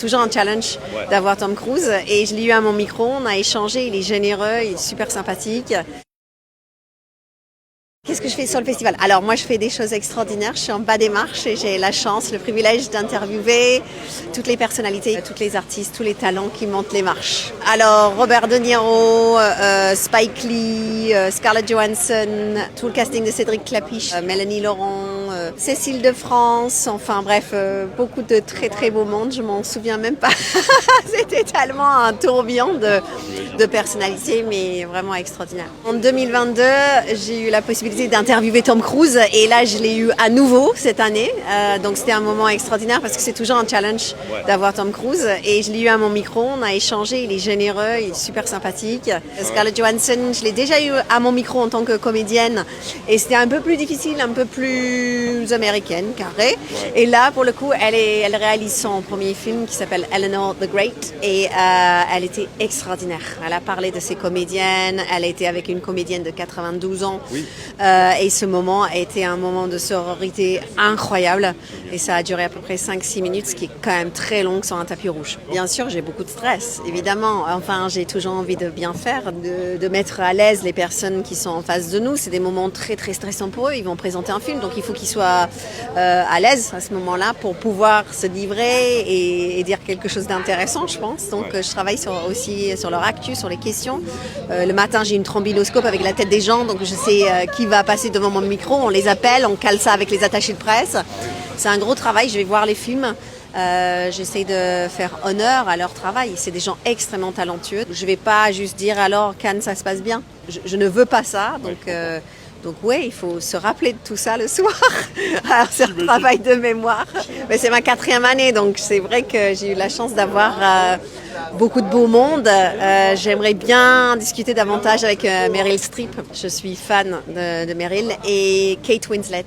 toujours un challenge d'avoir Tom Cruise. Et je l'ai eu à mon micro, on a échangé, il est généreux, il est super sympathique. Qu'est-ce que je fais sur le festival? Alors moi je fais des choses extraordinaires, je suis en bas des marches et j'ai la chance, le privilège d'interviewer toutes les personnalités, tous les artistes, tous les talents qui montent les marches. Alors Robert De Niro, Spike Lee, Scarlett Johansson, tout le casting de Cédric Clapiche, Mélanie Laurent, Cécile de France, enfin bref, beaucoup de très très beau monde, je m'en souviens même pas. C'était tellement un tourbillon de personnalités, mais vraiment extraordinaire. En 2022, j'ai eu la possibilité d'interviewer Tom Cruise et là je l'ai eu à nouveau cette année, donc c'était un moment extraordinaire parce que c'est toujours un challenge d'avoir Tom Cruise et je l'ai eu à mon micro, on a échangé, il est généreux, il est super sympathique. Scarlett Johansson, je l'ai déjà eu à mon micro en tant que comédienne et c'était un peu plus difficile, un peu plus américaine, carré, et là pour le coup elle réalise son premier film qui s'appelle Eleanor the Great et elle était extraordinaire, elle a parlé de ses comédiennes, elle a été avec une comédienne de 92 ans. Et ce moment a été un moment de sororité incroyable et ça a duré à peu près 5-6 minutes, ce qui est quand même très long sur un tapis rouge. Bien sûr, j'ai beaucoup de stress, évidemment. Enfin, j'ai toujours envie de bien faire, de mettre à l'aise les personnes qui sont en face de nous. C'est des moments très très stressants pour eux. Ils vont présenter un film, donc il faut qu'ils soient à l'aise à ce moment-là pour pouvoir se livrer et dire quelque chose d'intéressant, je pense. Donc je travaille aussi sur leur actu, sur les questions. Le matin, j'ai une trombinoscope avec la tête des gens, donc je sais qui va passer devant mon micro, on les appelle, on cale ça avec les attachés de presse. C'est un gros travail, je vais voir les films. J'essaie de faire honneur à leur travail. C'est des gens extrêmement talentueux. Je ne vais pas juste dire alors Cannes, ça se passe bien. Je ne veux pas ça. Donc ouais, il faut se rappeler de tout ça le soir. Alors c'est un travail de mémoire. Mais c'est ma 4e année, donc c'est vrai que j'ai eu la chance d'avoir beaucoup de beau monde. J'aimerais bien discuter davantage avec Meryl Streep. Je suis fan de Meryl et Kate Winslet.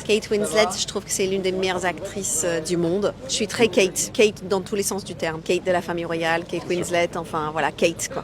Kate Winslet, je trouve que c'est l'une des meilleures actrices du monde. Je suis très Kate. Kate dans tous les sens du terme. Kate de la famille royale, Kate Winslet, enfin voilà, Kate quoi.